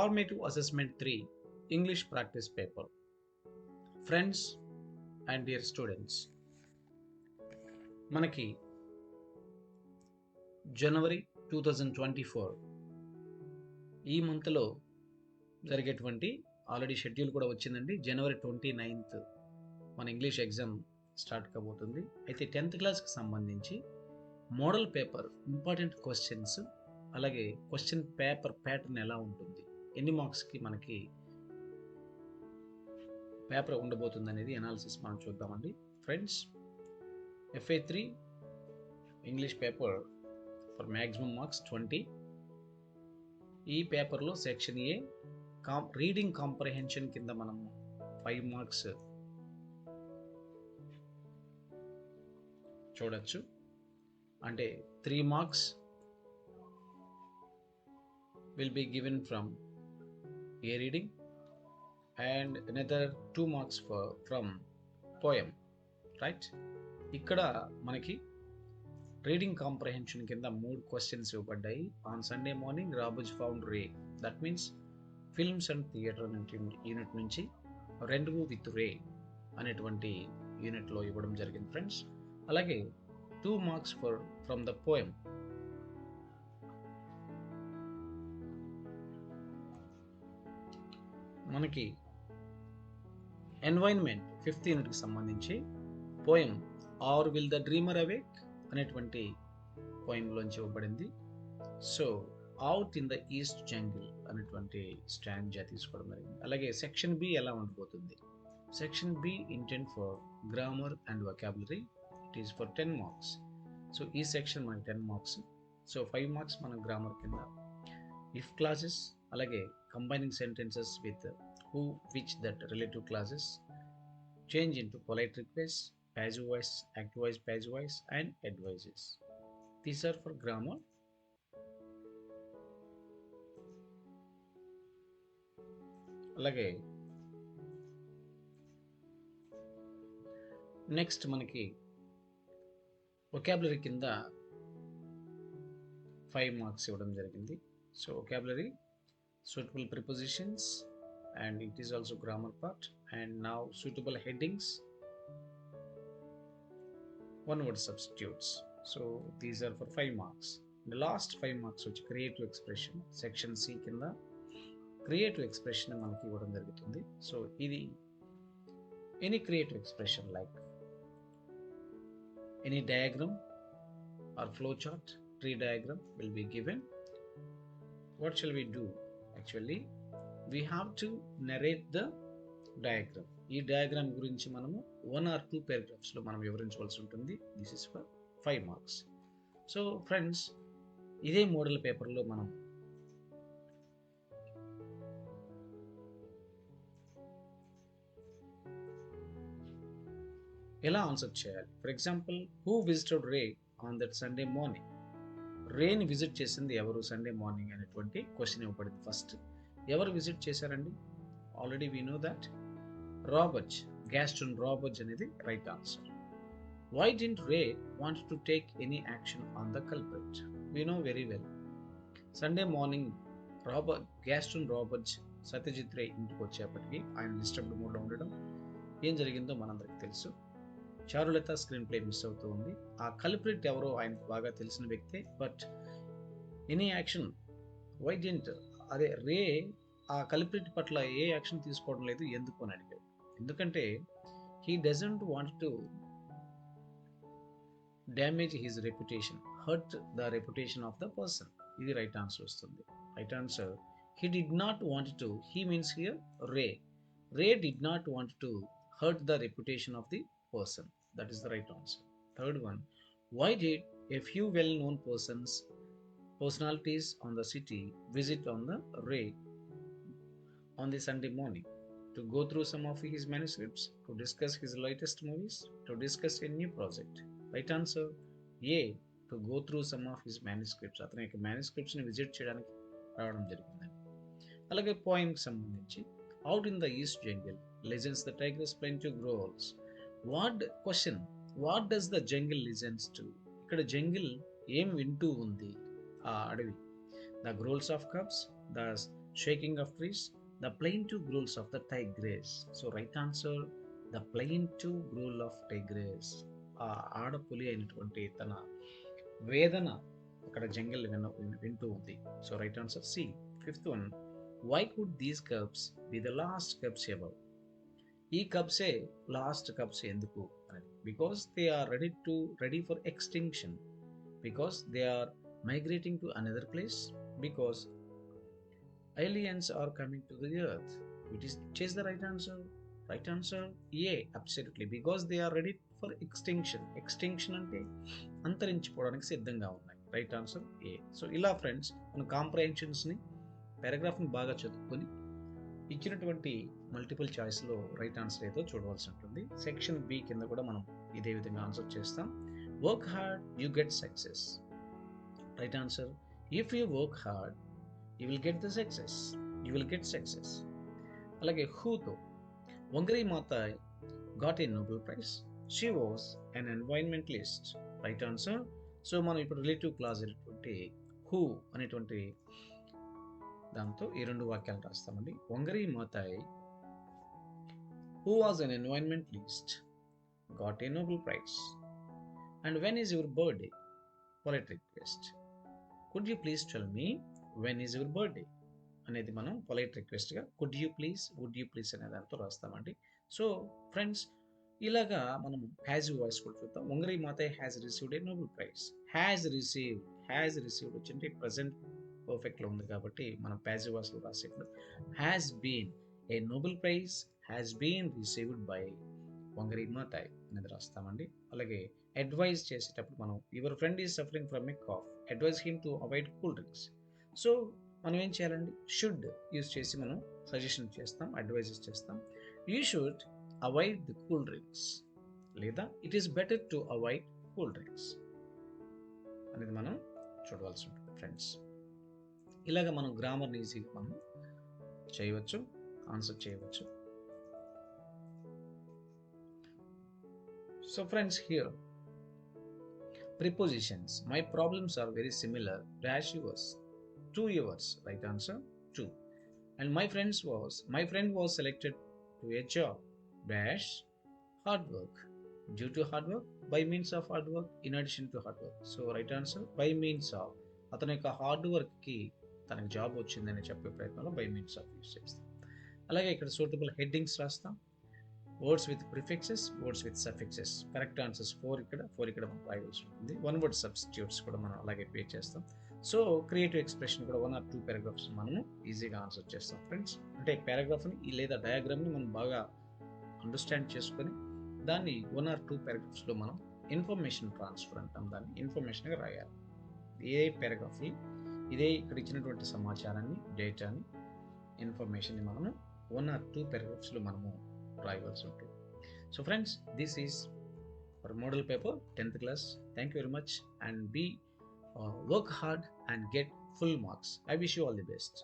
Formative Assessment 3 English Practice Paper. Friends and dear students, మనకి జనవరి 2024 ఈ మంత్లో జరిగేటువంటి ఆల్రెడీ షెడ్యూల్ కూడా వచ్చిందండి. జనవరి 29th మన ఇంగ్లీష్ ఎగ్జామ్ స్టార్ట్ కాబోతుంది. అయితే 10th క్లాస్కి సంబంధించి మోడల్ పేపర్ ఇంపార్టెంట్ క్వశ్చన్స్, అలాగే క్వశ్చన్ పేపర్ ప్యాటర్న్ ఎలా ఉంటుంది, ఎన్ని మార్క్స్కి మనకి పేపర్ ఉండబోతుంది అనేది అనాలిసిస్ మనం చూద్దామండి. Friends, FA3 English paper for maximum marks 20. ఈ పేపర్లో సెక్షన్ ఏ రీడింగ్ కాంప్రహెన్షన్ కింద మనం 5 మార్క్స్ చూడొచ్చు. అంటే 3 marks will be given from a reading and another 2 marks from poem, right? ఇక్కడ మనకి రీడింగ్ కాంప్రహెన్షన్ కింద 3 క్వశ్చన్స్ ఇవ్వబడ్డాయి. On Sunday morning Roberge found Ray, that means films and theatre unit నుంచి రెండూ విత్ రే అనేటువంటి యూనిట్లో ఇవ్వడం జరిగింది ఫ్రెండ్స్. అలాగే 2 మార్క్స్ ఫ్రమ్ ద పోయం. మనకి ఎన్వైరన్మెంట్ 5th యూనిట్కి సంబంధించి poem or will the dreamer awake అనేటువంటి పోయంలోంచి ఇవ్వబడింది. So out in the east jungle అనేటువంటి స్టాంజా తీసుకోవడం జరిగింది. అలాగే సెక్షన్ బి ఎలా ఉండబోతుంది? Section B intent for grammar and vocabulary, it is for 10 marks. So ఈ సెక్షన్ మనకి 10 మార్క్స్. సో 5 మార్క్స్ మనం గ్రామర్ కింద, ఇఫ్ క్లాసెస్, అలాగే combining sentences with who, which, that, relative clauses, change into polite requests, passive voice, active voice, passive voice, and advices. These are for grammar. అలాగే next మనకి vocabulary కింద 5 marks ఇవ్వడం జరిగింది. So vocabulary, suitable prepositions, and it is also grammar part, and now suitable headings, one word substitutes. So these are for 5 marks. The last 5 marks which creative expression, section C కింద creative expression మనకి ఇవ్వడం జరుగుతుంది. So ఇది any creative expression like any diagram or flow chart, tree diagram will be given. What shall we do? Actually we have to narrate the diagram. ఈ diagram గురించి మనము 1 or 2 paragraphsలో మనం వివరించవలసి ఉంటుంది. This is for 5 marks. So friends, ఇదే model పేపర్లో మనం ఎలా ఆన్సర్ చేయాలి? For example, who visited Ray on that Sunday morning? రేని విజిట్ చేసింది ఎవరు సండే మార్నింగ్ అనేటువంటి క్వశ్చన్ ఇవ్వబడింది. ఫస్ట్ ఎవరు విజిట్ చేశారండి? Already we know that Roberge, Gaston Roberge అనేది right answer. Why didn't Ray want to take any action on the culprit? We know very well. Sunday morning Gaston Roberge Satyajit Ray ఇంటికి వచ్చేప్పటికి ఆయన disturbed మూడ్లో ఉండడం, ఏం జరిగిందో మనందరికి తెలుసు. చారులత స్క్రీన్ ప్లే మిస్ అవుతూ ఉంది. ఆ కల్ప్రిట్ ఎవరో ఆయనకు బాగా తెలిసిన వ్యక్తే, but any action why didn't, అదే రే ఆ కల్ప్రిట్ పట్ల ఏ యాక్షన్ తీసుకోవడం లేదు, ఎందుకు అని అడిగాడు. ఎందుకంటే he doesn't want to damage his reputation, hurt the reputation of the person. ఇది రైట్ ఆన్సర్ వస్తుంది. Right answer, he did not want to, he means here ray did not want to hurt the reputation of the person. That is the right answer. Third one, why did a few well-known personalities on the city visit on the Ray on the Sunday morning? To go through some of his manuscripts, to discuss his latest movies, to discuss a new project. Right answer, A, to go through some of his manuscripts. అతని యొక్క manuscripts ని visit చేయడానికి రావడం జరిగింది. అలాగే పోయంకి సంబంధించి out in the east jungle listens the tiger's plaintive growls. What does the jungle listens to? ఇక్కడ jungle ఏం వింటూ ఉంది? ఆ అడవి. The growls of cubs, the Shaking of trees, the plaintive growls of the tigress. So right answer, the plaintive growl of tigress. ఆ ఆడపులి అయినటువంటి తన వేదన అక్కడ జంగల్ వింటూ ఉంది. So right answer C. Fifth one, why could these cubs be the lost cubs above? ఈ కబ్సే lost cubs ఎందుకు అనేది, because they are ready for extinction, because they are migrating to another place, because aliens are coming to the earth. It is choose the right answer. Right answer A, absolutely, because they are ready for extinction. Extinction అంటే అంతరించిపోవడానికి సిద్ధంగా ఉన్నాయి. Right answer ఏ. So ఇలా friends మన కాంప్రహెన్షన్స్ని పారాగ్రాఫ్ని బాగా చదువుకొని ఇచ్చినటువంటి multiple చాయిస్లో right answer ఏదో చూడవలసి ఉంటుంది. సెక్షన్ బి కింద కూడా మనం ఇదే విధంగా ఆన్సర్ చేస్తాం. Work hard, you get success. Right answer, if you work hard you will get the success. You will get success. అలాగే హూతో, Wangari Maathai got a Nobel prize, she was an environmentalist. Right answer. So మనం ఇప్పుడు relative clause అయినటువంటి who అనేటువంటి దాంతో ఈ రెండు వాక్యాలు రాస్తామండి. Wangari Maathai who was an environmentalist got a Nobel prize. And when is your birthday? Polite request. Could you please tell me when is your birthday అనేది మనం పొలైట్ రిక్వెస్ట్గా could you please, would you please అనే దాంతో రాస్తామండి. So friends ఇలాగా మనం has voice కూడా చూద్దాం. Wangari Maathai has received a Nobel prize. Has received వచ్చింటే ప్రజెంట్ పర్ఫెక్ట్లో ఉంది కాబట్టి మనం ప్యాసివ్ వాయిస్లో రాసేప్పుడు has been a Nobel prize has been received by Wangari Maathai అనేది రాస్తామండి. అలాగే అడ్వైజ్ చేసేటప్పుడు మనం your friend is suffering from a cough, advise him to avoid cool drinks. So మనం ఏం చేయాలండి, షుడ్ యూజ్ చేసి మనం సజెషన్ చేస్తాం, అడ్వైజెస్ చేస్తాం. You should avoid the cool drinks, లేదా it is better to avoid cool drinks అనేది మనం చూడవలసి ఉంటుంది ఫ్రెండ్స్. ఇలాగ మనం గ్రామర్ని ఈజీగా మనం చేయవచ్చు, ఆన్సర్ చేయవచ్చు. So friends here prepositions, my problems are very similar dash yours to yours. Right answer 2. And my friend was selected to a job dash hard work, due to hard work, by means of hard work, in addition to hard work. So right answer by means of, అతని యొక్క hard వర్క్కి తనకి job వచ్చిందని చెప్పే ప్రయత్నంలో by means of use చేస్తాం. అలాగే ఇక్కడ సూటబుల్ హెడ్డింగ్స్ రాస్తాం. Words with prefixes, words with suffixes. Correct answers 4 ఇక్కడ మనం రాయవలసి ఉంటుంది. వన్ వర్డ్ సబ్స్టిట్యూట్స్ కూడా మనం అలాగే పే చేస్తాం. సో క్రియేటివ్ ఎక్స్ప్రెషన్ కూడా 1 or 2 పారాగ్రాఫ్స్ మనము ఈజీగా ఆన్సర్ చేస్తాం ఫ్రెండ్స్. అంటే పారాగ్రాఫ్ని లేదా డయాగ్రామ్ని మనం బాగా అండర్స్టాండ్ చేసుకొని దాన్ని 1 or 2 పారాగ్రాఫ్స్లో మనం ఇన్ఫర్మేషన్ ట్రాన్స్ఫర్ అంటాం, దాన్ని ఇన్ఫర్మేషన్గా రాయాలి. ఏ పారాగ్రాఫ్ని ఇదే ఇక్కడ ఇచ్చినటువంటి సమాచారాన్ని, డేటాని, ఇన్ఫర్మేషన్ని మనము 1 or 2 పారాగ్రాఫ్స్లో మనము రాయవలసి ఉంటుంది. So friends this is for model paper 10th class. Thank you very much and work hard and get full marks. I wish you all the best.